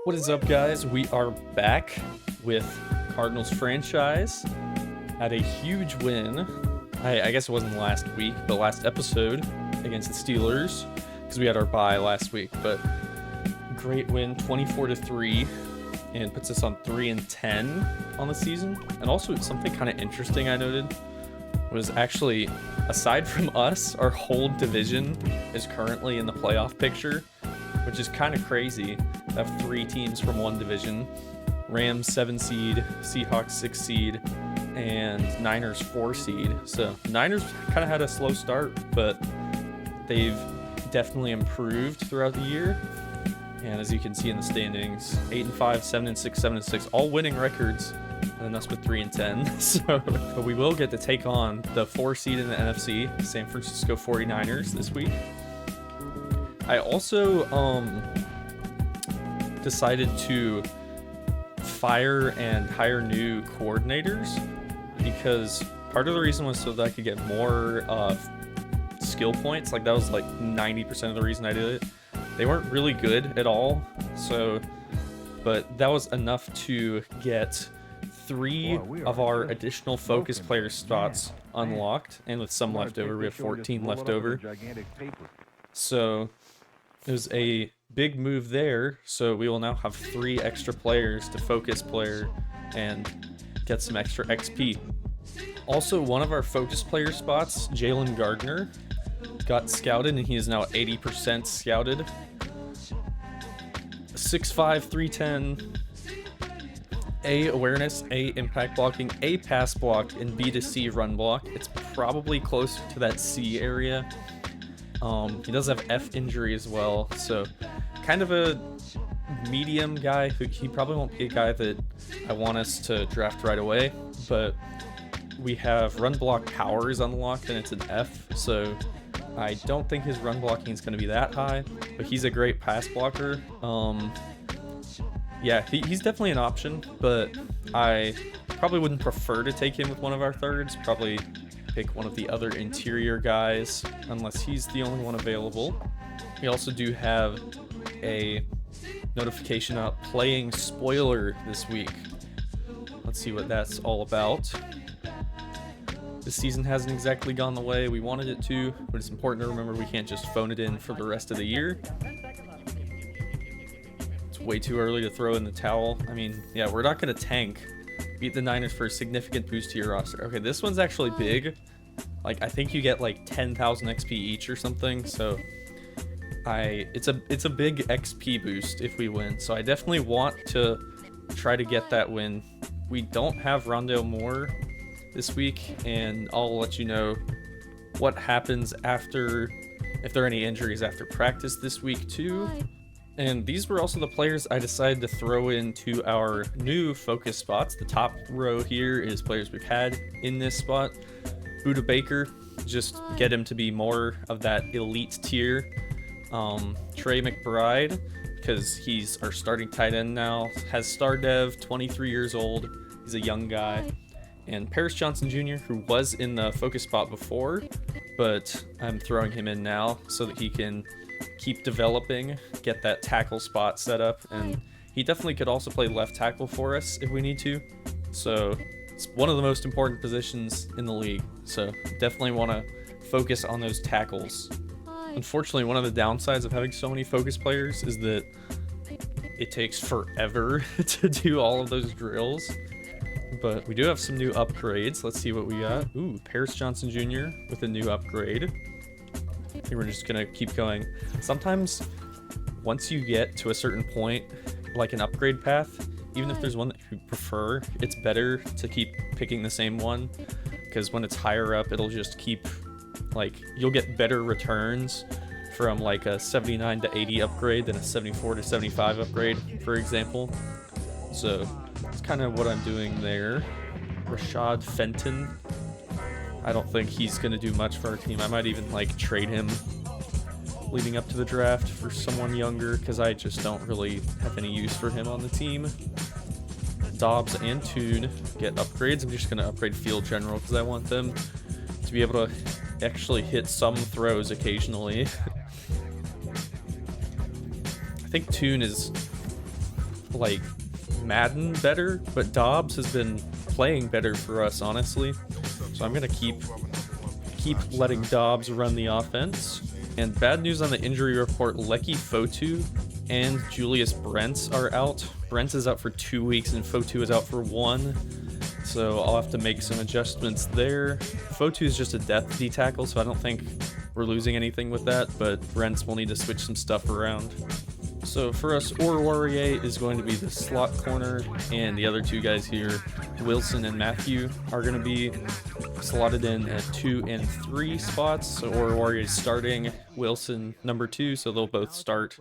What is up, guys? We are back with Cardinals franchise. Had a huge win. I guess it wasn't last week, but last episode against the Steelers, because we had our bye last week. But great win, 24-3, and puts us on 3-10 on the season. And also something kind of interesting I noted was actually, aside from us, our whole division is currently in the playoff picture, which is kind of crazy. I have 3 teams from one division: Rams 7 seed, Seahawks 6 seed, and Niners 4 seed. So Niners kind of had a slow start, but they've definitely improved throughout the year. And as you can see in the standings, 8-5, 7-6, 7-6, all winning records, and us with 3-10. So but we will get to take on the 4 seed in the NFC, San Francisco 49ers, this week. I also decided to fire and hire new coordinators, because part of the reason was so that I could get more skill points. Like, that was like 90% of the reason I did it. They weren't really good at all, so, but that was enough to get 3 of our additional focus player spots unlocked, and with some left over, we have 14 left over. So it was a big move there, so we will now have 3 extra players to focus player and get some extra XP. Also, one of our focus player spots, Jalen Gardner, got scouted, and he is now 80% scouted. 6'5", 310, A awareness, A impact blocking, A pass block, and B to C run block. It's probably closer to that C area. He does have F injury as well, so kind of a medium guy. He probably won't be a guy that I want us to draft right away, but we have run block powers unlocked, and it's an F, so I don't think his run blocking is going to be that high, but he's a great pass blocker. Yeah, he's definitely an option, but I probably wouldn't prefer to take him with one of our thirds. Probably pick one of the other interior guys, unless he's the only one available. We also do have a notification out playing spoiler this week. Let's see what that's all about. This season hasn't exactly gone the way we wanted it to, but it's important to remember we can't just phone it in for the rest of the year. It's way too early to throw in the towel. I mean, yeah, we're not going to tank. Beat the Niners for a significant boost to your roster. Okay, this one's actually big. Like, I think you get like 10,000 XP each or something, so it's a big XP boost if we win. So I definitely want to try to get that win. We don't have Rondale Moore this week, and I'll let you know what happens after, if there are any injuries after practice this week too. And these were also the players I decided to throw into our new focus spots. The top row here is players we've had in this spot. Buda Baker, just get him to be more of that elite tier. Trey McBride, because he's our starting tight end now, has star dev, 23 years old. He's a young guy. And Paris Johnson Jr., who was in the focus spot before, but I'm throwing him in now so that he can keep developing, get that tackle spot set up, and he definitely could also play left tackle for us if we need to. So it's one of the most important positions in the league, so definitely want to focus on those tackles. Unfortunately, one of the downsides of having so many focus players is that it takes forever to do all of those drills. But we do have some new upgrades. Let's see what we got. Ooh, Paris Johnson Jr. with a new upgrade. I think we're just gonna keep going. Sometimes, once you get to a certain point, like an upgrade path, even if there's one that you prefer, it's better to keep picking the same one, because when it's higher up, it'll just keep, like, you'll get better returns from like a 79 to 80 upgrade than a 74 to 75 upgrade, for example. So that's kind of what I'm doing there. Rashad Fenton. I don't think he's going to do much for our team. I might even like trade him leading up to the draft for someone younger, because I just don't really have any use for him on the team. Dobbs and Toon get upgrades. I'm just going to upgrade Field General because I want them to be able to actually hit some throws occasionally. I think Toon is like Madden better, but Dobbs has been playing better for us, honestly. So I'm gonna keep letting Dobbs run the offense. And bad news on the injury report: Lecky Fotu and Julius Brents are out. Brents is out for 2 weeks and Fotu is out for 1. So I'll have to make some adjustments there. Fotu is just a depth D tackle, so I don't think we're losing anything with that, but Brents will need to switch some stuff around. So for us, Oruwariye is going to be the slot corner, and the other two guys here, Wilson and Matthew, are going to be slotted in at 2 and 3 spots. So Oruwariye is starting, Wilson number 2, so they'll both start.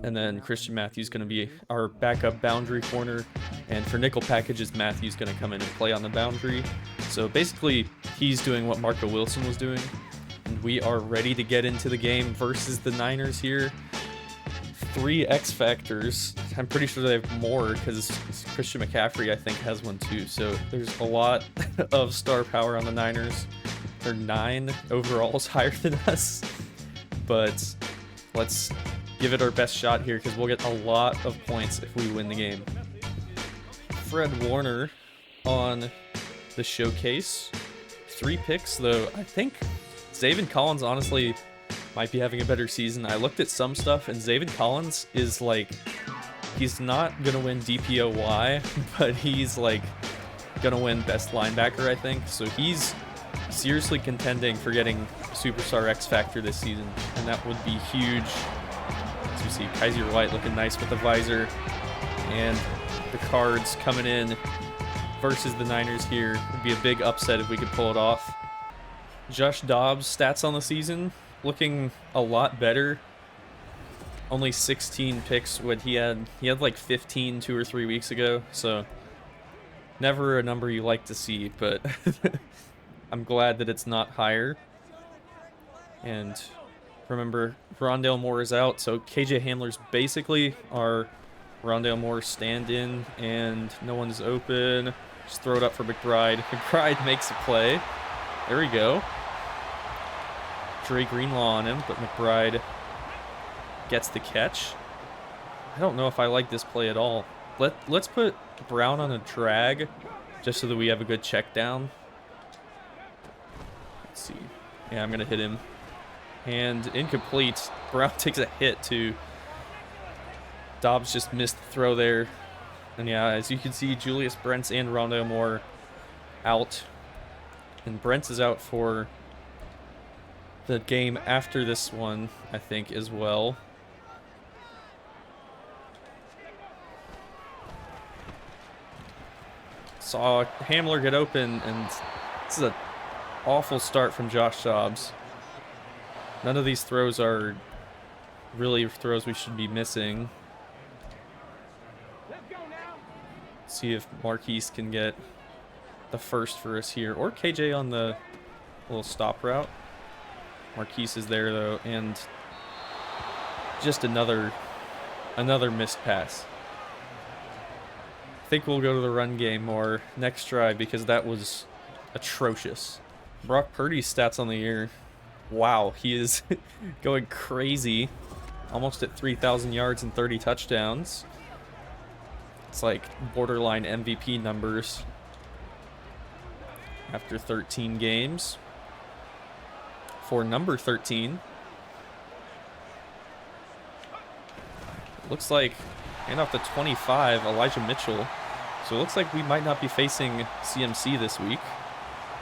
And then Christian Matthews going to be our backup boundary corner. And for nickel packages, Matthews going to come in and play on the boundary. So basically, he's doing what Marco Wilson was doing. And we are ready to get into the game versus the Niners here. 3 X Factors. I'm pretty sure they have more because Christian McCaffrey, I think, has one too. So there's a lot of star power on the Niners. They're 9 overalls higher than us. But let's give it our best shot here because we'll get a lot of points if we win the game. Fred Warner on the showcase. 3 picks, though. I think Zaven Collins, honestly, might be having a better season. I looked at some stuff, and Zaven Collins is like, he's not gonna win DPOY, but he's like gonna win best linebacker, I think. So he's seriously contending for getting Superstar X Factor this season, and that would be huge. As we see Kaiser White looking nice with the visor, and the Cards coming in versus the Niners here. Would be a big upset if we could pull it off. Josh Dobbs' stats on the season looking a lot better. Only 16 picks when he had like 15 2 or 3 weeks ago, so never a number you like to see, but I'm glad that it's not higher. And remember, Rondale Moore is out, so KJ Hamler's basically our Rondale Moore stand-in, and no one's open. Just throw it up for McBride. McBride makes a play. There we go. Dre Greenlaw on him, but McBride gets the catch. I don't know if I like this play at all. Let's put Brown on a drag just so that we have a good check down. Let's see. Yeah, I'm gonna hit him. And incomplete. Brown takes a hit too. Dobbs just missed the throw there. And yeah, as you can see, Julius Brents and Rondale Moore out. And Brents is out for the game after this one, I think, as well. Saw Hamler get open, and this is an awful start from Josh Dobbs. None of these throws are really throws we should be missing. See if Marquise can get the first for us here, or KJ on the little stop route. Marquise is there though, and just another missed pass. I think we'll go to the run game more next drive because that was atrocious. Brock Purdy's stats on the year. Wow, he is going crazy. Almost at 3,000 yards and 30 touchdowns. It's like borderline MVP numbers after 13 games. For number 13. Looks like, and off the 25, Elijah Mitchell. So it looks like we might not be facing CMC this week.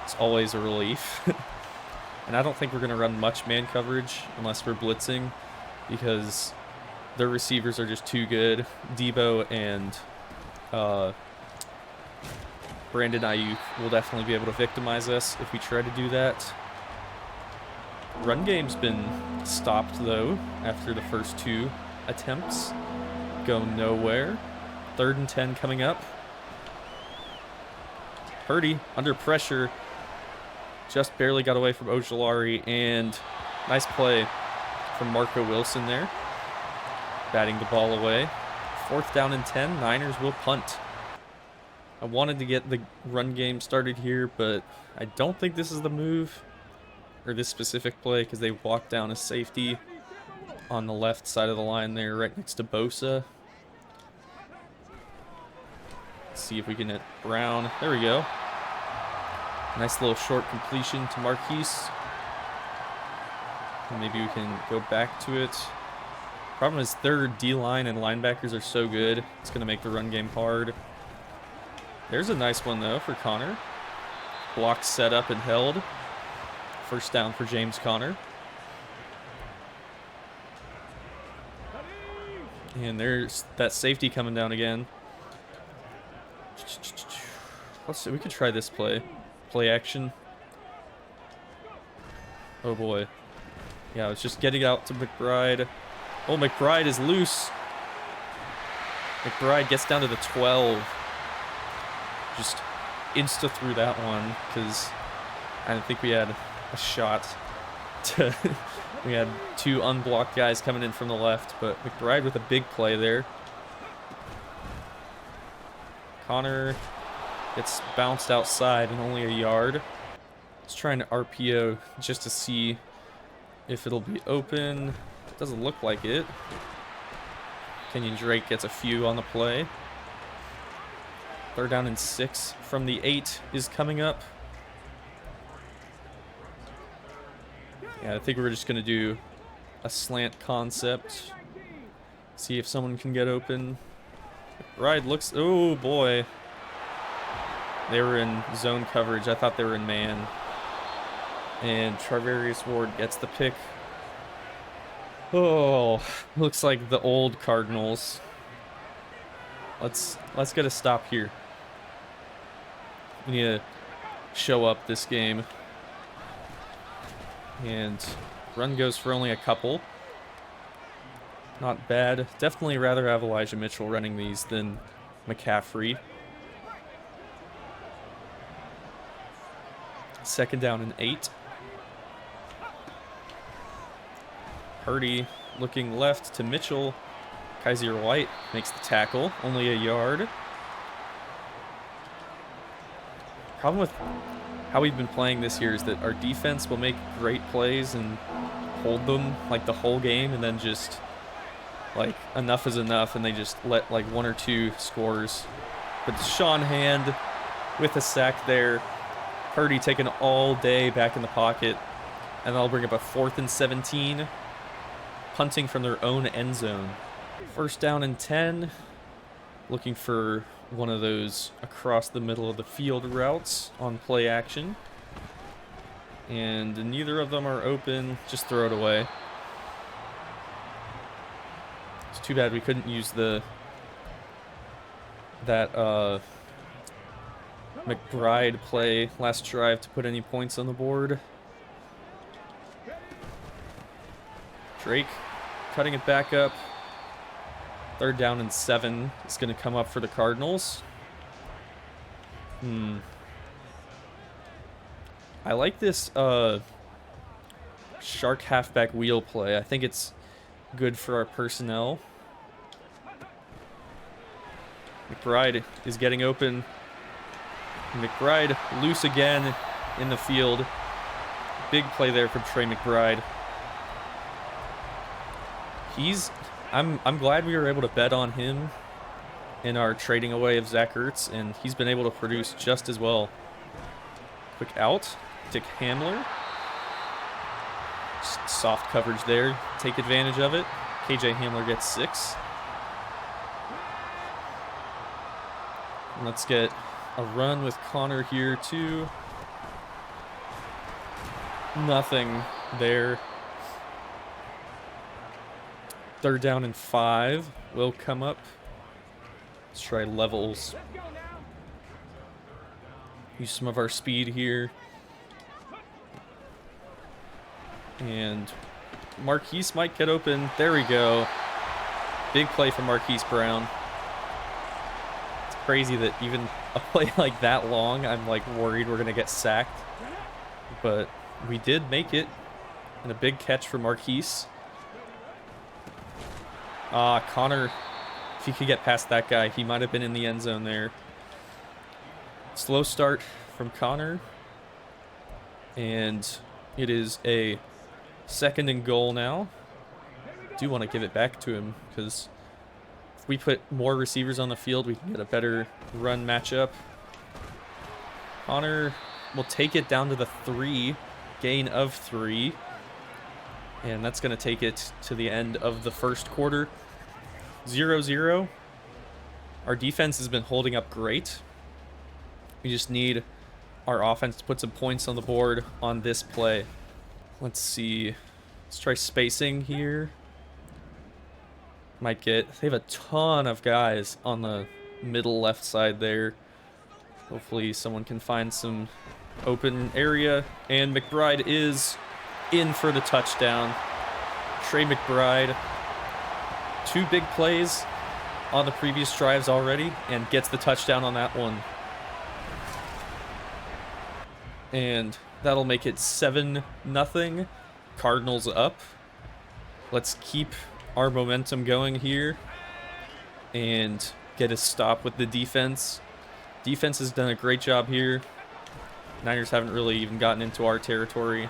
It's always a relief. And I don't think we're going to run much man coverage unless we're blitzing, because their receivers are just too good. Debo and Brandon Ayuk will definitely be able to victimize us if we try to do that. Run game's been stopped, though, after the first 2 attempts. Go nowhere. 3rd and 10 coming up. Purdy, under pressure, just barely got away from Ojulari, and nice play from Marco Wilson there. Batting the ball away. 4th down and 10. Niners will punt. I wanted to get the run game started here, but I don't think this is the move, or this specific play, because they walked down a safety on the left side of the line there, right next to Bosa. see if we can hit Brown. There we go. Nice little short completion to Marquise. And maybe we can go back to it. Problem is their D-line and linebackers are so good. It's going to make the run game hard. There's a nice one, though, for Connor. Block set up and held. First down for James Conner. And there's that safety coming down again. Let's see, we could try this play. Play action. Oh boy. Yeah, it's just getting out to McBride. Oh, McBride is loose. McBride gets down to the 12. Just insta through that one because I didn't think we had a shot to... We had two unblocked guys coming in from the left, but McBride with a big play there. Connor gets bounced outside and only a yard. Just trying to RPO just to see if it'll be open. Doesn't look like it. Kenyon Drake gets a few on the play. 3rd down and 6 from the 8 is coming up. Yeah, I think we're just going to do a slant concept. See if someone can get open. Ride looks... Oh, boy. They were in zone coverage. I thought they were in man. And Charvarius Ward gets the pick. Oh, looks like the old Cardinals. Let's get a stop here. We need to show up this game. And run goes for only a couple. Not bad. Definitely rather have Elijah Mitchell running these than McCaffrey. 2nd down and 8. Purdy looking left to Mitchell. Kaiser White makes the tackle. Only a yard. Problem with how we've been playing this year is that our defense will make great plays and hold them like the whole game, and then just like enough is enough and they just let like 1 or 2 scores. But Sean Hand with a sack there. Purdy taking all day back in the pocket, and that'll bring up a 4th and 17, punting from their own end zone. 1st down and 10, looking for one of those across the middle of the field routes on play action. And neither of them are open. Just throw it away. It's too bad we couldn't use that McBride play last drive to put any points on the board. Drake cutting it back up. 3rd down and 7 is going to come up for the Cardinals. I like this shark halfback wheel play. I think it's good for our personnel. McBride is getting open. McBride loose again in the field. Big play there from Trey McBride. I'm glad we were able to bet on him in our trading away of Zach Ertz, and he's been able to produce just as well. Quick out. Dick Hamler. Just soft coverage there. Take advantage of it. KJ Hamler gets 6. And let's get a run with Connor here too. Nothing there. 3rd down and 5 will come up. Let's try levels. Use some of our speed here. And Marquise might get open. There we go. Big play from Marquise Brown. It's crazy that even a play like that long, I'm like worried we're going to get sacked. But we did make it. And a big catch for Marquise. Connor, if he could get past that guy, he might have been in the end zone there. Slow start from Connor. And it is a 2nd and goal now. Do want to give it back to him because If we put more receivers on the field, we can get a better run matchup. Connor will take it down to the 3, gain of 3. And that's going to take it to the end of the first quarter. 0-0. Our defense has been holding up great. We just need our offense to put some points on the board on this play. Let's see. Let's try spacing here. Might get... They have a ton of guys on the middle left side there. Hopefully someone can find some open area. And McBride is in for the touchdown. Trey McBride. 2 big plays on the previous drives already and gets the touchdown on that one. And that'll make it 7-0. Cardinals up. Let's keep our momentum going here and get a stop with the defense. Defense has done a great job here. Niners haven't really even gotten into our territory.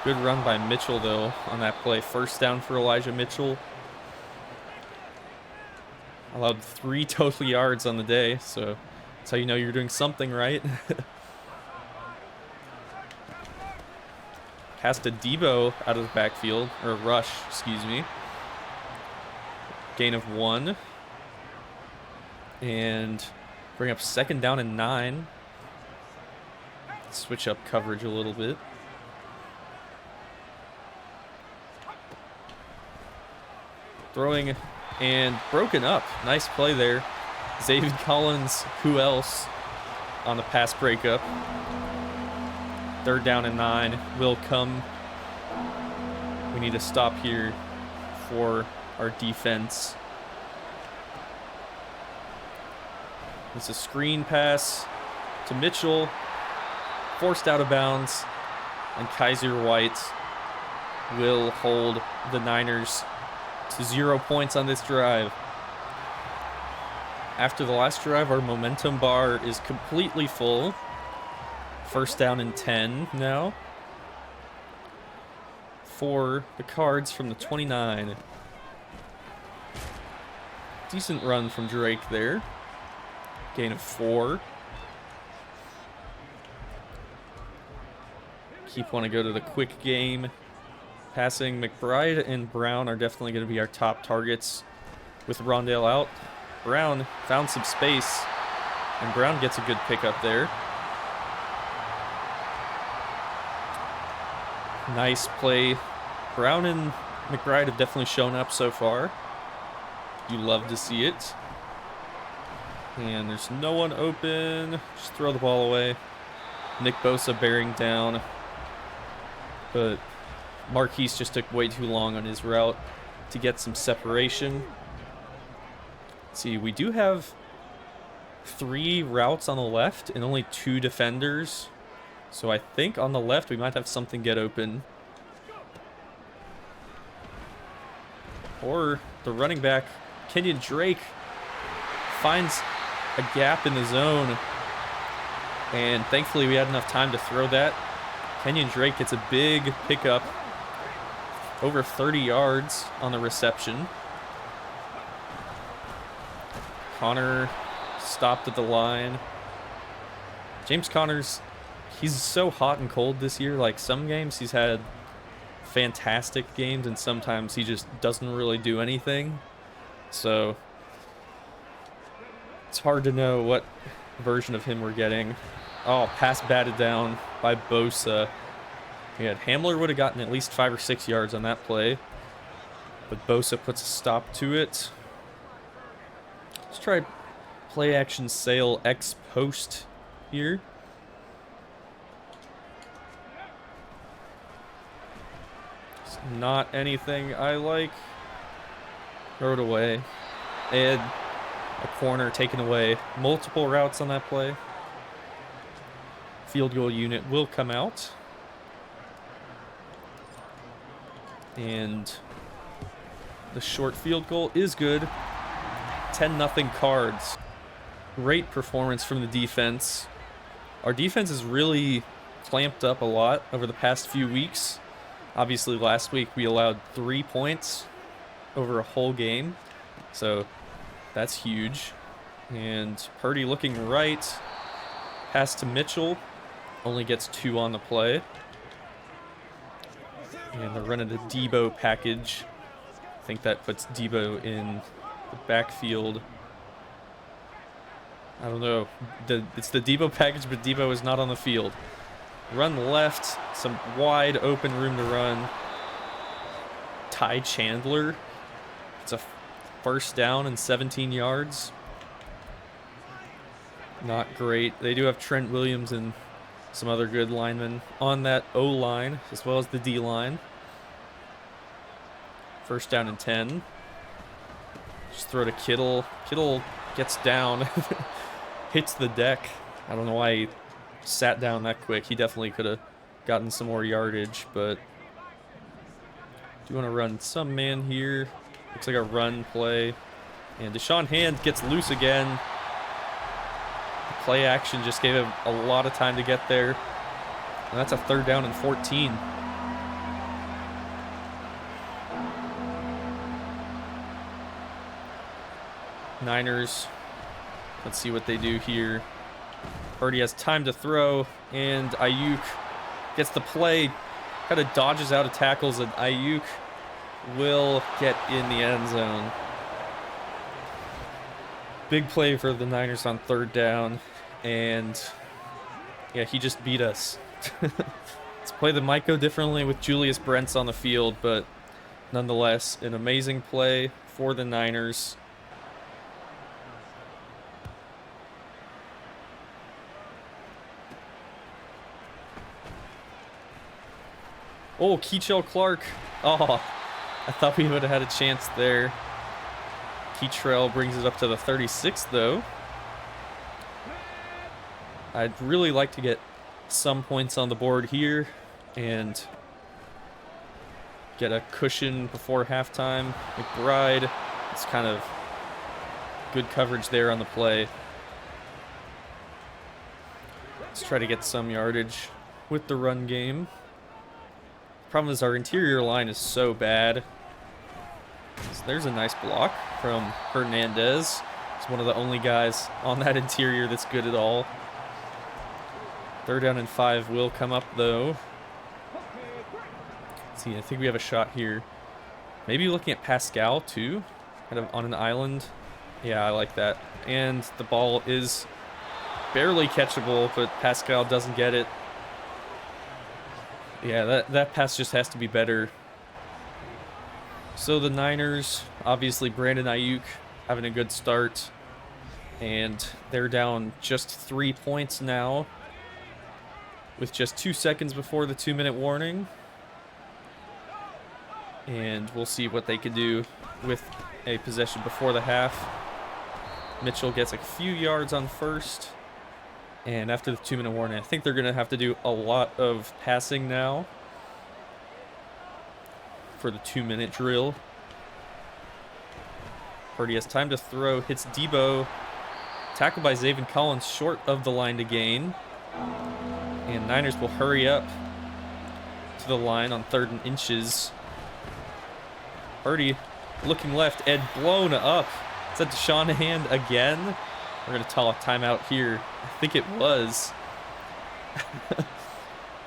Good run by Mitchell, though, on that play. First down for Elijah Mitchell. Allowed 3 total yards on the day, so that's how you know you're doing something right. Pass to Debo out of the backfield, or rush, excuse me. Gain of 1. And bring up 2nd down and 9. Switch up coverage a little bit. Throwing and broken up. Nice play there. Zaven Collins, who else, on the pass breakup. 3rd down and 9 will come. We need to stop here for our defense. It's a screen pass to Mitchell. Forced out of bounds. And Kaiser White will hold the Niners to 0 points on this drive. After the last drive, our momentum bar is completely full. 1st down and 10 now. For the Cards from the 29. Decent run from Drake there. Gain of 4. Keep want to go to the quick game. Passing, McBride and Brown are definitely going to be our top targets with Rondale out. Brown found some space, and Brown gets a good pickup there. Nice play. Brown and McBride have definitely shown up so far. You love to see it. And there's no one open. Just throw the ball away. Nick Bosa bearing down. But Marquise just took way too long on his route to get some separation. Let's see, we do have 3 routes on the left and only 2 defenders. So I think on the left we might have something get open. Or the running back, Kenyon Drake, finds a gap in the zone. And thankfully we had enough time to throw that. Kenyon Drake gets a big pickup. Over 30 yards on the reception. Connor stopped at the line. James Conner's, he's so hot and cold this year. Like, some games he's had fantastic games, and sometimes he just doesn't really do anything. So it's hard to know what version of him we're getting. Oh, pass batted down by Bosa. Yeah, Hamler would have gotten at least 5 or 6 yards on that play. But Bosa puts a stop to it. Let's try play action sail X post here. It's not anything I like. Throw it away. And a corner taken away. Multiple routes on that play. Field goal unit will come out. And the short field goal is good. 10-0 Cards. Great performance from the defense. Our defense has really clamped up a lot over the past few weeks. Obviously, last week we allowed 3 points over a whole game. So That's huge. And Purdy looking right. Pass to Mitchell. Only gets 2 on the play. And they're running the Debo package. I think that puts Debo in the backfield. I don't know. It's the Debo package, but Debo is not on the field. Run left. Some wide open room to run. Ty Chandler. It's a first down and 17 yards. Not great. They do have Trent Williams and some other good linemen on that O-line, as well as the D-line. First down and 10. Just throw to Kittle. Kittle gets down. Hits the deck. I don't know why he sat down that quick. He definitely could have gotten some more yardage, but do want to run some man here. Looks like a run play. And Deshaun Hand gets loose again. The play action just gave him a lot of time to get there. And that's a third down and 14. Niners. Let's see what they do here. Purdy has time to throw, and Ayuk gets the play. Kind of dodges out of tackles, and Ayuk will get in the end zone. Big play for the Niners on third down, and yeah, he just beat us. Let's play the might go differently with Julius Brents on the field, but nonetheless, an amazing play for the Niners. Oh, Keichel Clark. Oh, I thought we would have had a chance there. Keitrell brings it up to the 36, though. I'd really like to get some points on the board here and get a cushion before halftime. McBride, it's kind of good coverage there on the play. Let's try to get some yardage with the run game. Problem is our interior line is so bad. So there's a nice block from Hernandez. He's one of the only guys on that interior that's good at all. Third down and 5 will come up, though. Let's see, I think we have a shot here. Maybe looking at Pascal, too. Kind of on an island. Yeah, I like that. And the ball is barely catchable, but Pascal doesn't get it. Yeah, that pass just has to be better. So the Niners, obviously Brandon Ayuk having a good start. And they're down just 3 points now, with just 2 seconds before the 2-minute warning. And we'll see what they can do with a possession before the half. Mitchell gets a few yards on first. And after the 2-minute warning, I think they're going to have to do a lot of passing now for the 2-minute drill. Purdy has time to throw, hits Debo. Tackled by Zaven Collins, short of the line to gain. And Niners will hurry up to the line on 3rd and inches. Purdy looking left, Ed blown up. Is that Deshaun Hand again? We're going to call a timeout here. I think it was.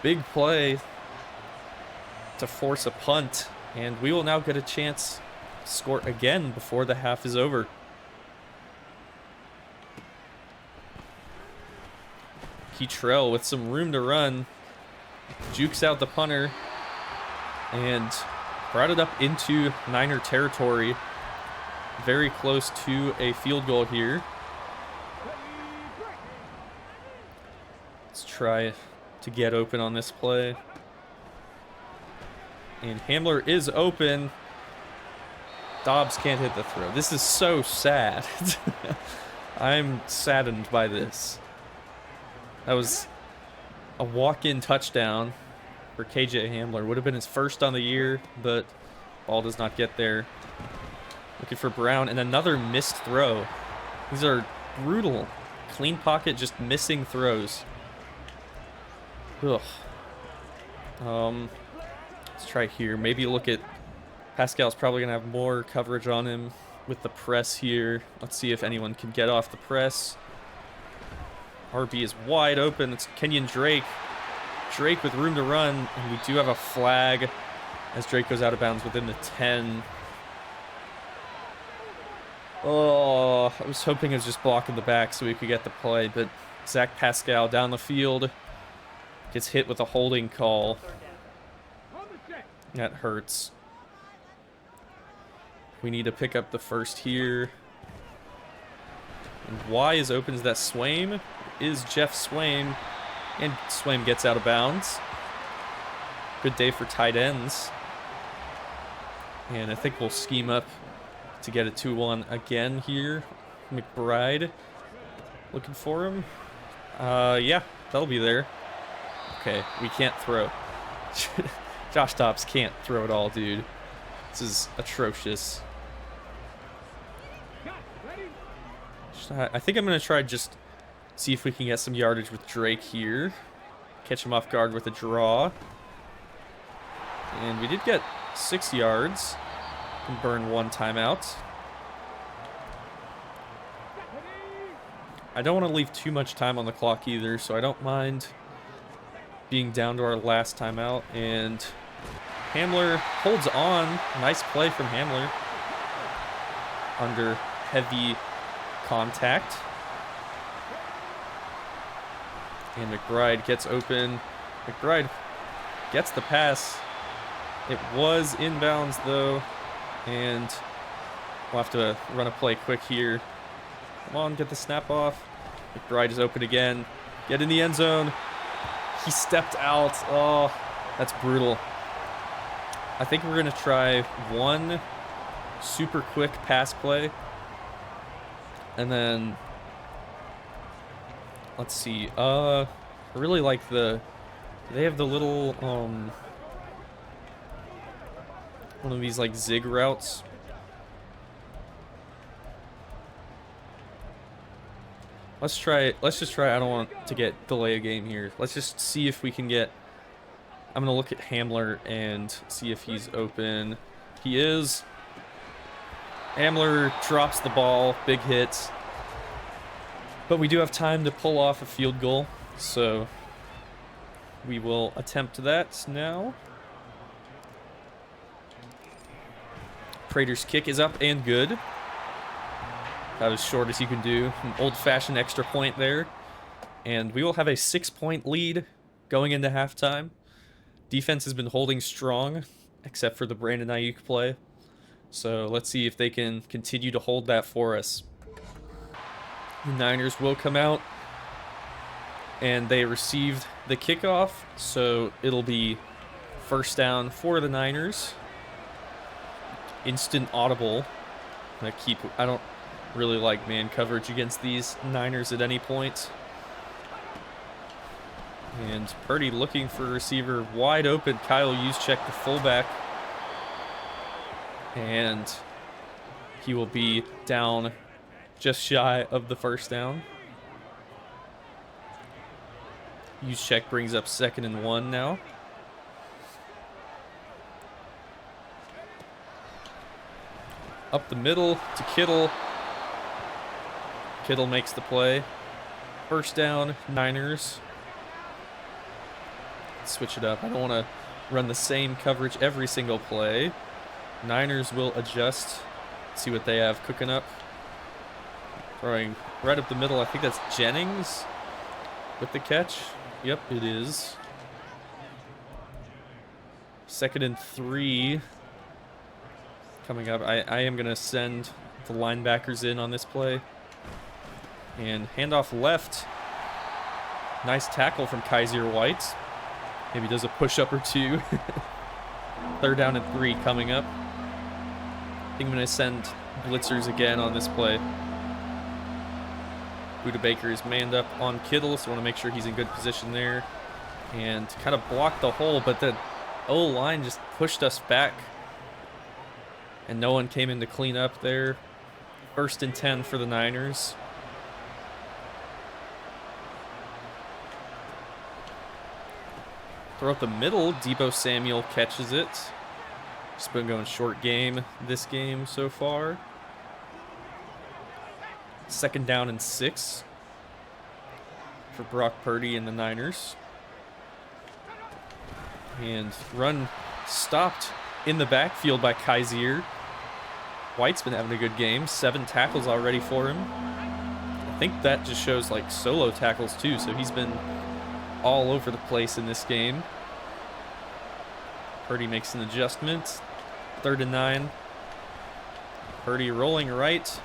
Big play to force a punt. And we will now get a chance to score again before the half is over. Keitrell with some room to run. Jukes out the punter. And brought it up into Niner territory. Very close to a field goal here. Let's try to get open on this play. And Hamler is open. Dobbs can't hit the throw. This is so sad. I'm saddened by this. That was a walk-in touchdown for KJ Hamler. Would have been his first on the year, but ball does not get there. Looking for Brown, and another missed throw. These are brutal. Clean pocket, just missing throws. Ugh. Let's try here. Maybe look at Pascal's probably going to have more coverage on him. with the press here. Let's see if anyone can get off the press. RB is wide open. It's Kenyon Drake. Drake with room to run, and we do have a flag as Drake goes out of bounds within the 10. Oh, I was hoping it was just blocking the back so we could get the play, but Zach Pascal down the field gets hit with a holding call. That hurts. We need to pick up the first here. And Y is open. Is that Swaim? Is Jeff Swaim. And Swaim gets out of bounds. Good day for tight ends. And I think we'll scheme up to get a 2-1 again here. McBride looking for him. Yeah, that'll be there. Okay, we can't throw. Josh Dobbs can't throw it all, dude. This is atrocious. I think I'm going to try just see if we can get some yardage with Drake here. Catch him off guard with a draw. And we did get 6 yards. Can burn 1 timeout. I don't want to leave too much time on the clock either, so I don't mind being down to our last timeout. And Hamler holds on. Nice play from Hamler. Under heavy contact. And McBride gets open. McBride gets the pass. It was inbounds though. And we'll have to run a play quick here. Come on, get the snap off. McBride is open again. Get in the end zone. He stepped out. Oh, that's brutal. I think we're going to try one super quick pass play. And then, let's see. I really like the, they have the little, one of these like zig routes. Let's just try, I don't want to get delay a game here. Let's just see if we can get, I'm going to look at Hamler and see if he's open. He is. Hamler drops the ball, big hit. But we do have time to pull off a field goal, so we will attempt that now. Prater's kick is up and good. About as short as you can do. An old-fashioned extra point there. And we will have a 6-point lead going into halftime. Defense has been holding strong, except for the Brandon Ayuk play. So let's see if they can continue to hold that for us. The Niners will come out. And they received the kickoff, so it'll be first down for the Niners. Instant audible. I don't really like man coverage against these Niners at any point. And Purdy looking for a receiver wide open. Kyle Juszczyk, the fullback. And he will be down just shy of the first down. Juszczyk brings up 2nd and 1 now. Up the middle to Kittle. Kittle makes the play. First down, Niners. Switch it up. I don't want to run the same coverage every single play. Niners will adjust. See what they have cooking up. Throwing right up the middle. I think that's Jennings with the catch. Yep, it is. 2nd and 3 coming up. I am going to send the linebackers in on this play. And handoff left. Nice tackle from Kaiser White. Maybe does a push-up or two. 3rd down and 3 coming up. I think I'm going to send blitzers again on this play. Buda Baker is manned up on Kittle, so I want to make sure he's in good position there. And kind of blocked the hole, but the O-line just pushed us back. And no one came in to clean up there. 1st and 10 for the Niners. Throw up the middle. Deebo Samuel catches it. Just been going short game this game so far. 2nd down and 6 for Brock Purdy and the Niners. And run stopped in the backfield by Kaiser. White's been having a good game. 7 tackles already for him. I think that just shows like solo tackles too, so he's been all over the place in this game. Purdy makes an adjustment. 3rd and 9. Purdy rolling right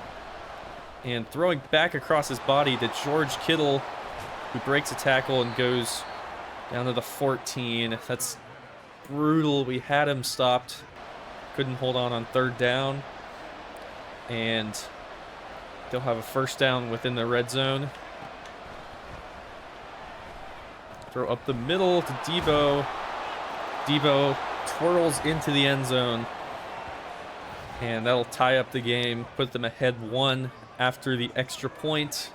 and throwing back across his body to George Kittle, who breaks a tackle and goes down to the 14. That's brutal. We had him stopped. Couldn't hold on 3rd down. And they'll have a 1st down within the red zone. Throw up the middle to Debo. Debo twirls into the end zone. And that'll tie up the game, put them ahead 1 after the extra point.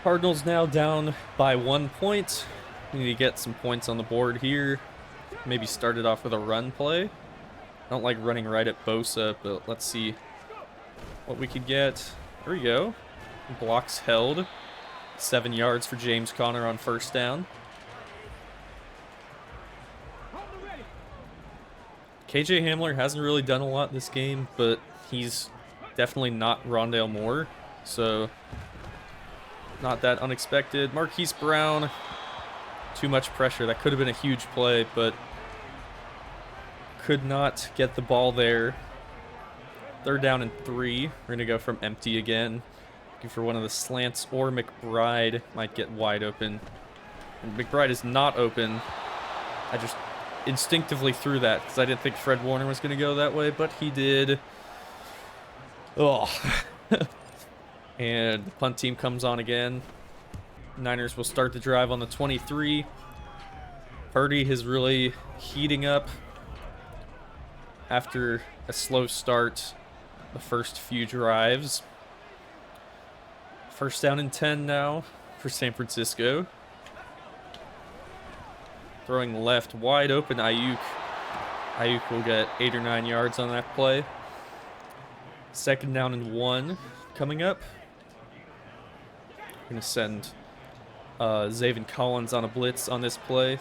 Cardinals now down by 1 point. We need to get some points on the board here. Maybe start it off with a run play. I don't like running right at Bosa, but let's see what we could get. There we go. Blocks held. 7 yards for James Conner on 1st down. KJ Hamler hasn't really done a lot this game, but he's definitely not Rondale Moore, so not that unexpected. Marquise Brown, too much pressure. That could have been a huge play, but could not get the ball there. 3rd down and 3. We're going to go from empty again. Looking for one of the slants, or McBride might get wide open. And McBride is not open. I just instinctively threw that because I didn't think Fred Warner was going to go that way, but he did. Oh. And the punt team comes on again. Niners will start the drive on the 23. Purdy is really heating up after a slow start the first few drives. 1st down and 10 now for San Francisco. Throwing left, wide open, Ayuk. Ayuk will get 8 or 9 yards on that play. 2nd down and 1 coming up. We're going to send Zaven Collins on a blitz on this play.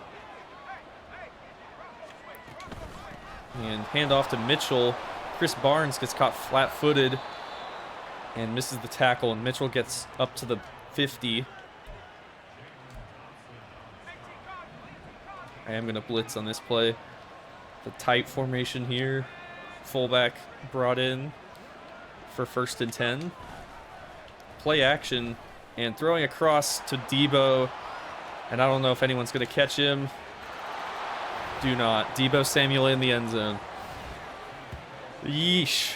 And hand off to Mitchell. Chris Barnes gets caught flat-footed and misses the tackle, and Mitchell gets up to the 50. I am going to blitz on this play. The tight formation here. Fullback brought in for 1st and 10. Play action and throwing across to Debo. And I don't know if anyone's going to catch him. Do not. Debo Samuel in the end zone. Yeesh.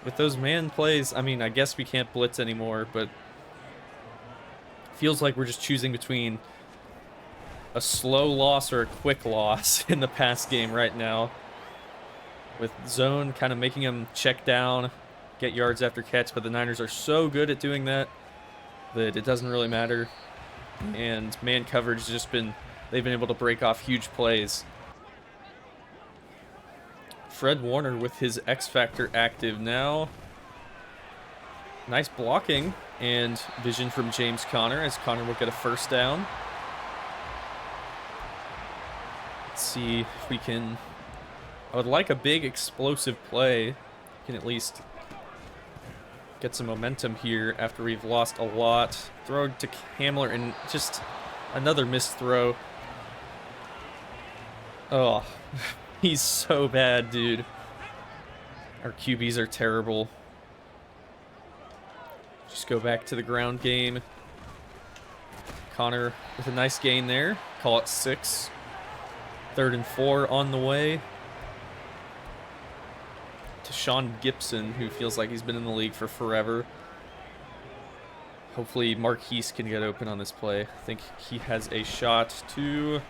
With those man plays, I mean, I guess we can't blitz anymore, but feels like we're just choosing between a slow loss or a quick loss in the pass game right now. With zone kind of making them check down, get yards after catch, but the Niners are so good at doing that that it doesn't really matter. And man coverage has just been, they've been able to break off huge plays. Fred Warner with his X Factor active now. Nice blocking and vision from James Conner as Conner will get a 1st down. Let's see if we can, I would like a big explosive play. Can at least get some momentum here after we've lost a lot. Throw to Hamler and just another missed throw. Oh, he's so bad, dude. Our QBs are terrible. Just go back to the ground game. Conner with a nice gain there. Call it 6. 3rd and 4 on the way. To Sean Gibson, who feels like he's been in the league for forever. Hopefully Marquise can get open on this play. I think he has a shot too.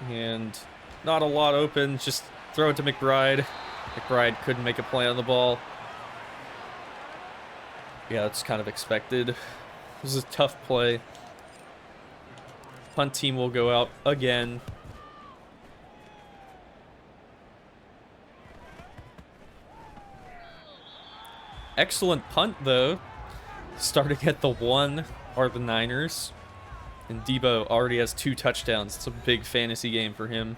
And not a lot open. Just throw it to McBride. McBride couldn't make a play on the ball. Yeah, that's kind of expected. This is a tough play. Punt team will go out again. Excellent punt, though. Starting at the 1 are the Niners. And Debo already has 2 touchdowns. It's a big fantasy game for him.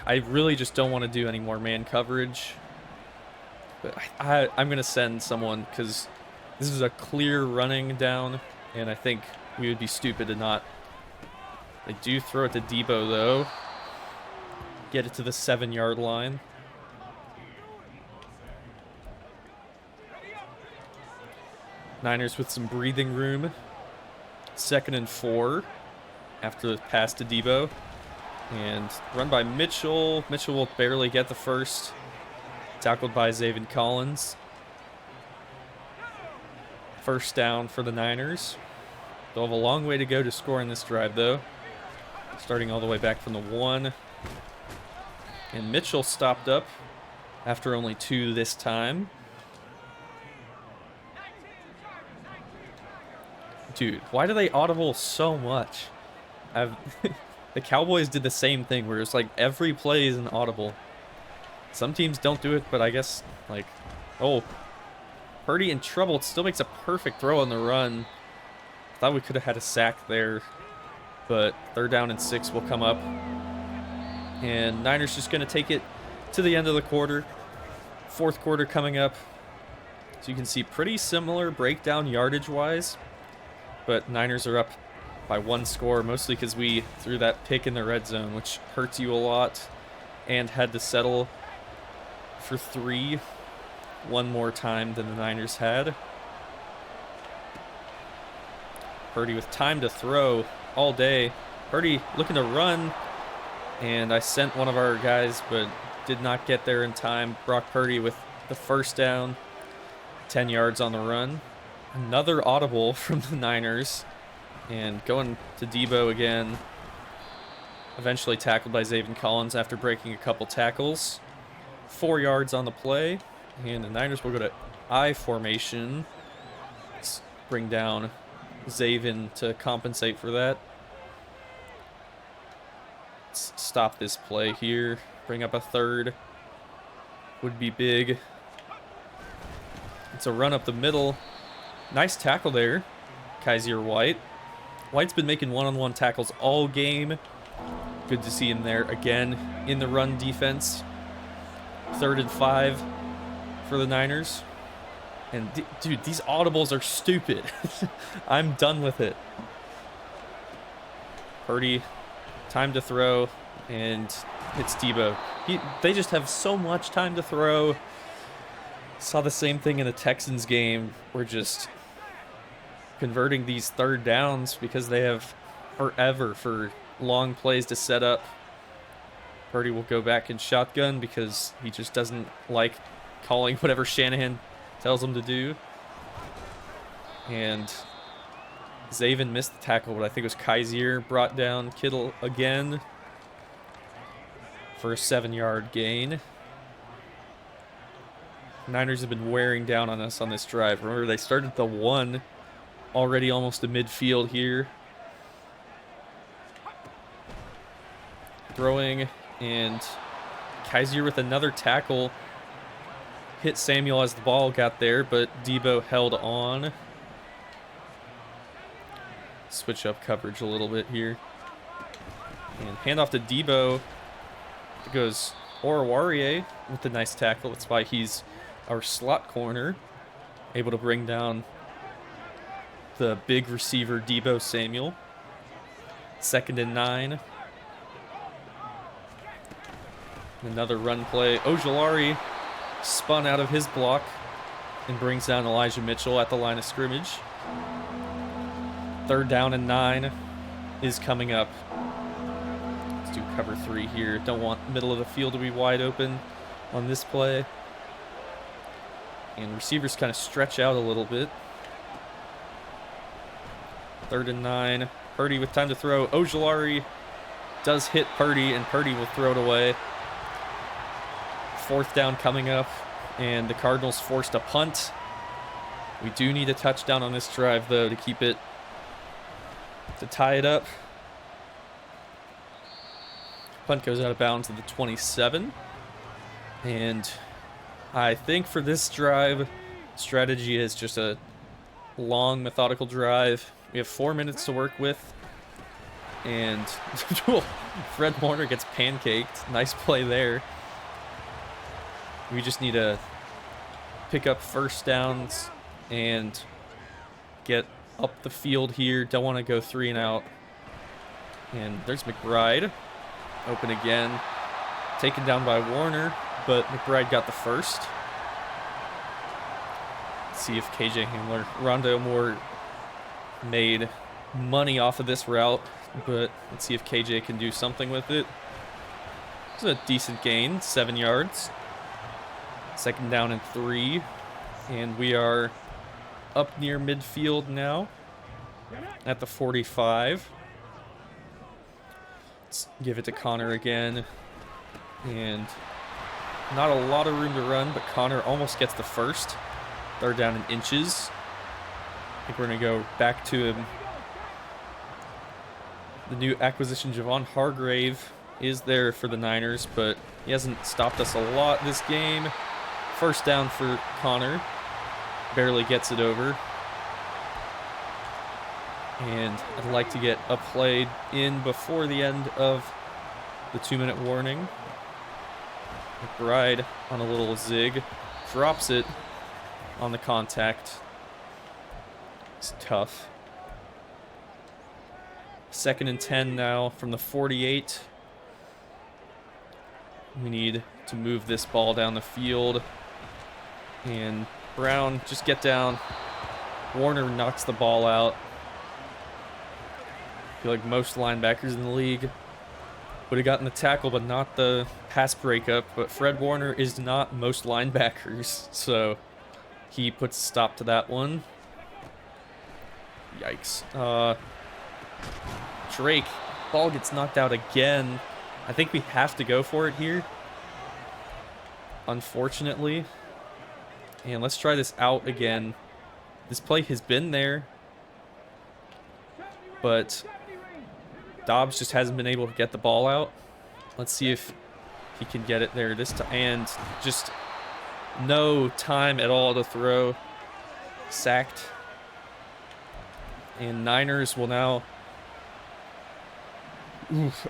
I really just don't want to do any more man coverage. But I'm going to send someone because this is a clear running down. And I think we would be stupid to not. They do throw it to Debo, though. Get it to the 7-yard line. Niners with some breathing room. 2nd and 4 after the pass to Debo. And run by Mitchell. Mitchell will barely get the first. Tackled by Zaven Collins. First down for the Niners. They'll have a long way to go to score in this drive, though. Starting all the way back from the 1. And Mitchell stopped up after only 2 this time. Dude, why do they audible so much? The Cowboys did the same thing where it's like every play is an audible. Some teams don't do it, but I guess, like, oh, Purdy in trouble. It still makes a perfect throw on the run. Thought we could have had a sack there, but 3rd down and 6 will come up. And Niners just going to take it to the end of the quarter. 4th quarter coming up. So you can see pretty similar breakdown yardage-wise. But Niners are up by 1 score, mostly because we threw that pick in the red zone, which hurts you a lot, and had to settle for 3 one more time than the Niners had. Purdy with time to throw all day. Purdy looking to run, and I sent one of our guys, but did not get there in time. Brock Purdy with the first down, 10 yards on the run. Another audible from the Niners. And going to Debo again. Eventually tackled by Zaven Collins after breaking a couple tackles. 4 yards on the play. And the Niners will go to I formation. Let's bring down Zaven to compensate for that. Let's stop this play here. Bring up a 3rd. Would be big. It's a run up the middle. Nice tackle there, Kaiser White. White's been making one-on-one tackles all game. Good to see him there again in the run defense. 3rd and 5 for the Niners. And dude, these audibles are stupid. I'm done with it. Purdy, time to throw, and it's Debo. They just have so much time to throw. Saw the same thing in the Texans game. We're just converting these 3rd downs because they have forever for long plays to set up. Purdy will go back in shotgun because he just doesn't like calling whatever Shanahan tells him to do. And Zaven missed the tackle, but I think it was Kaiser brought down Kittle again for a 7-yard gain. Niners have been wearing down on us on this drive. Remember, they started the 1, already almost to midfield here. Throwing, and Kaiser with another tackle. Hit Samuel as the ball got there, but Debo held on. Switch up coverage a little bit here. And handoff to Debo. It goes Oruwariye with the nice tackle. That's why he's our slot corner, able to bring down the big receiver Debo Samuel. 2nd and 9. Another run play. Ojulari spun out of his block and brings down Elijah Mitchell at the line of scrimmage. 3rd down and 9 is coming up. Let's do cover 3 here. Don't want middle of the field to be wide open on this play. And receivers kind of stretch out a little bit. 3rd and 9. Purdy with time to throw. Ojulari does hit Purdy, and Purdy will throw it away. 4th down coming up, and the Cardinals forced a punt. We do need a touchdown on this drive, though, to keep it, to tie it up. Punt goes out of bounds at the 27. And I think for this drive, strategy is just a long, methodical drive. We have 4 minutes to work with. And Fred Warner gets pancaked. Nice play there. We just need to pick up first downs and get up the field here. Don't want to go 3 and out. And there's McBride. Open again. Taken down by Warner, but McBride got the first. Let's see if KJ Hamler, Rondo Moore made money off of this route, but let's see if KJ can do something with it. It's a decent gain, 7 yards. Second down and 3, and we are up near midfield now at the 45. Let's give it to Connor again, and not a lot of room to run, but Connor almost gets the first. Third down in inches. I think we're going to go back to him. The new acquisition, Javon Hargrave, is there for the Niners, but he hasn't stopped us a lot this game. First down for Connor. Barely gets it over. And I'd like to get a play in before the end of the 2-minute warning. McBride on a little zig. Drops it on the contact. It's tough. 2nd and 10 now from the 48. We need to move this ball down the field. And Brown, just get down. Warner knocks the ball out. I feel like most linebackers in the league would have gotten the tackle, but not the pass breakup. But Fred Warner is not most linebackers, so he puts a stop to that one. Yikes. Drake, ball gets knocked out again. I think we have to go for it here, unfortunately. And let's try this out again. This play has been there, but Dobbs just hasn't been able to get the ball out. Let's see if he can get it there this time. And just no time at all to throw. Sacked. And Niners will now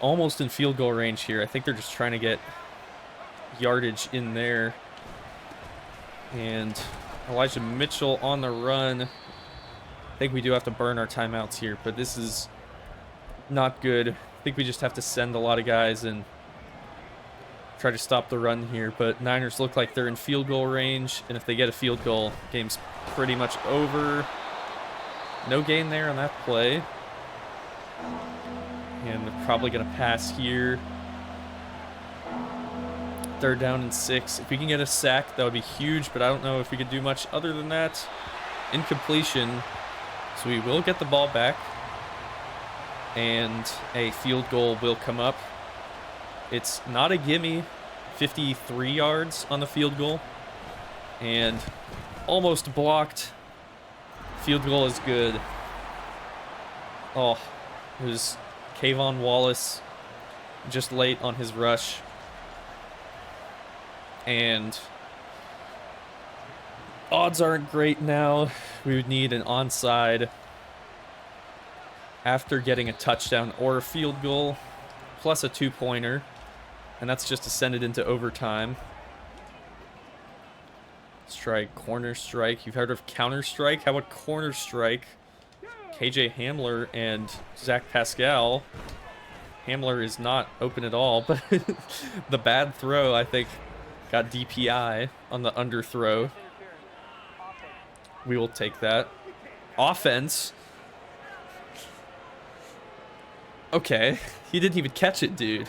almost in field goal range here. I think they're just trying to get yardage in there. And Elijah Mitchell on the run. I think we do have to burn our timeouts here, but this is not good. I think we just have to send a lot of guys and try to stop the run here. But Niners look like they're in field goal range, and if they get a field goal, game's pretty much over. No gain there on that play. And they're probably going to pass here. 3rd down and 6. If we can get a sack, that would be huge, but I don't know if we could do much other than that. Incompletion. So we will get the ball back. And a field goal will come up. It's not a gimme. 53 yards on the field goal. And almost blocked. Field goal is good. Oh, it was Kayvon Wallace just late on his rush. And odds aren't great now. We would need an onside after getting a touchdown or a field goal, plus a 2-pointer. And that's just to send it into overtime. Let's try corner strike. You've heard of counter strike? How about corner strike? KJ Hamler and Zach Pascal. Hamler is not open at all, but the bad throw, I think, got DPI on the underthrow. We will take that. Offense. Okay, he didn't even catch it, dude.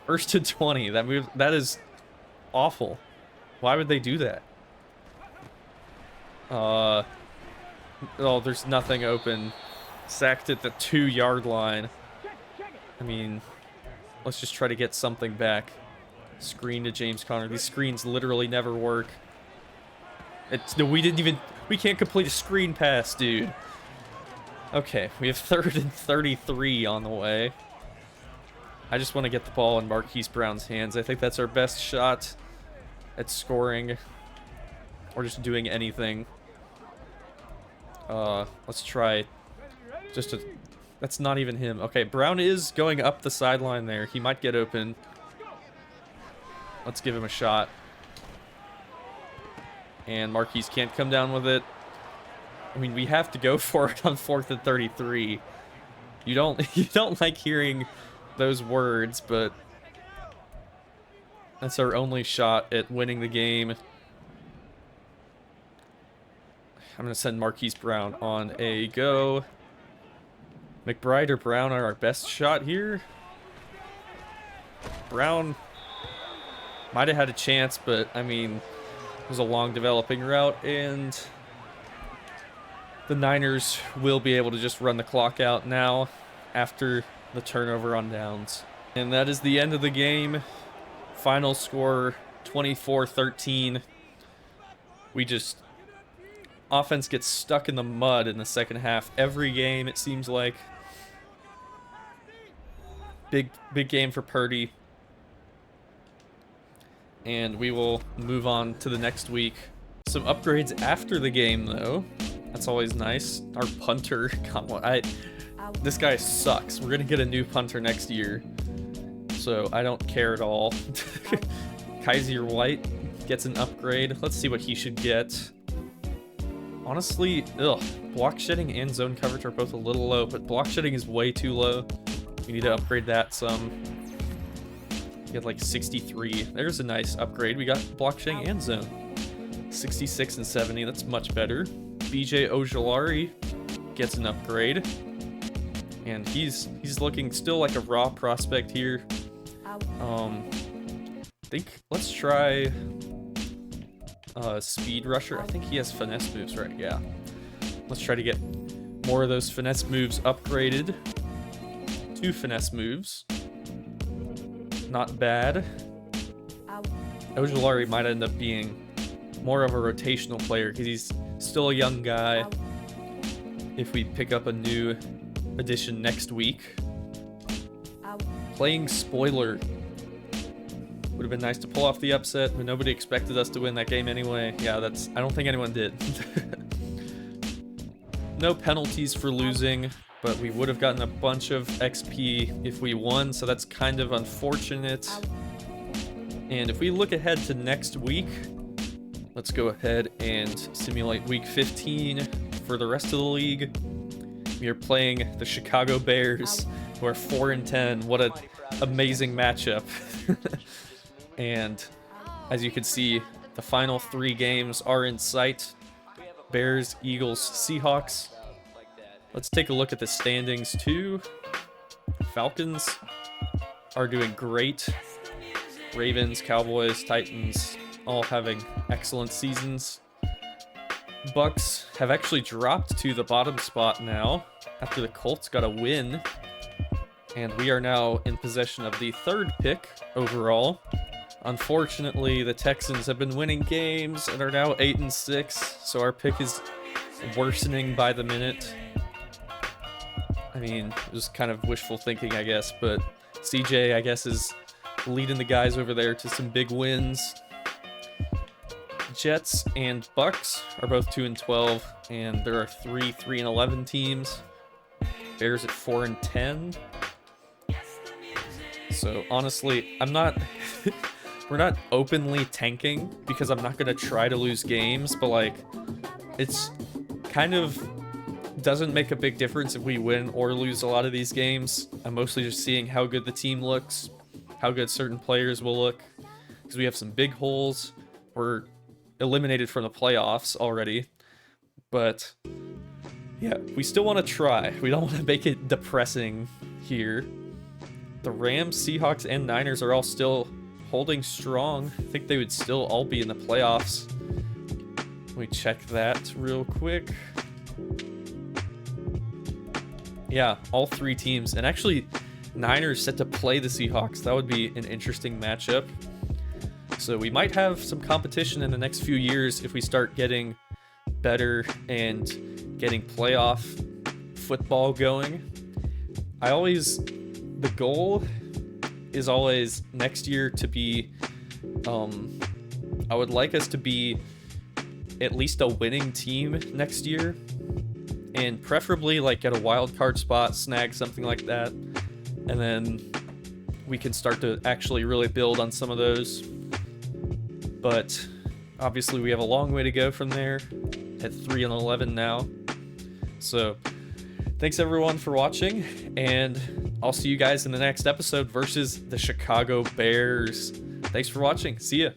1st and 20. That is awful. Why would they do that? Oh, there's nothing open. Sacked at the 2-yard line. I mean, let's just try to get something back. Screen to James Conner. These screens literally never work. We can't complete a screen pass, dude. Okay, we have 3rd and 33 on the way. I just want to get the ball in Marquise Brown's hands. I think that's our best shot. at scoring or just doing anything. Let's try just a... That's not even him. Okay, Brown is going up the sideline there. He might get open. Let's give him a shot. And Marquise can't come down with it. I mean, we have to go for it on 4th and 33. You don't like hearing those words, but that's our only shot at winning the game. I'm going to send Marquise Brown on a go. McBride or Brown are our best shot here. Brown might have had a chance, but, I mean, it was a long developing route, and the Niners will be able to just run the clock out now after the turnover on downs. And that is the end of the game. Final score, 24-13. We just... Offense gets stuck in the mud in the second half. Every game, it seems like. Big game for Purdy. And we will move on to the next week. Some upgrades after the game, though. That's always nice. Our punter, this guy sucks. We're gonna get a new punter next year, so I don't care at all. Kaiser White gets an upgrade. Let's see what he should get. Honestly, block shedding and zone coverage are both a little low, but block shedding is way too low. We need to upgrade that some. Get like 63. There's a nice upgrade. We got block shedding and zone. 66 and 70. That's much better. BJ Ojolari gets an upgrade, and he's looking still like a raw prospect here. Let's try speed rusher. I think he has finesse moves, right? Yeah. Let's try to get more of those finesse moves upgraded. 2 finesse moves. Not bad. Ojolari might end up being more of a rotational player because he's still a young guy. If we pick up a new addition next week. Playing spoiler. Would have been nice to pull off the upset, but nobody expected us to win that game anyway. Yeah, I don't think anyone did. No penalties for losing, but we would have gotten a bunch of XP if we won, so that's kind of unfortunate. And if we look ahead to next week, let's go ahead and simulate week 15 for the rest of the league. We are playing the Chicago Bears, who are 4-10. What an amazing matchup. And as you can see, the final 3 games are in sight. Bears, Eagles, Seahawks. Let's take a look at the standings too. Falcons are doing great. Ravens, Cowboys, Titans, all having excellent seasons. Bucks have actually dropped to the bottom spot now after the Colts got a win. And we are now in possession of the 3rd pick overall. Unfortunately, the Texans have been winning games and are now 8-6, so our pick is worsening by the minute. I mean, it was kind of wishful thinking, I guess, but CJ, I guess, is leading the guys over there to some big wins. Jets and Bucks are both 2-12, and there are 3 3-11 teams. Bears at 4-10. So honestly, we're not openly tanking because I'm not gonna try to lose games, but like, it's kind of doesn't make a big difference if we win or lose a lot of these games. I'm mostly just seeing how good the team looks, how good certain players will look, because we have some big holes. We're eliminated from the playoffs already, but yeah, we still want to try. We don't want to make it depressing here. The Rams, Seahawks, and Niners are all still holding strong. I think they would still all be in the playoffs. Let me check that real quick. Yeah, all 3 teams. And actually, Niners set to play the Seahawks. That would be an interesting matchup. So we might have some competition in the next few years if we start getting better and getting playoff football going. The goal is always next year to be I would like us to be at least a winning team next year, and preferably like get a wild card spot, snag something like that, and then we can start to actually really build on some of those. But obviously we have a long way to go from there at 3-11 now. So thanks everyone for watching, and I'll see you guys in the next episode versus the Chicago Bears. Thanks for watching. See ya.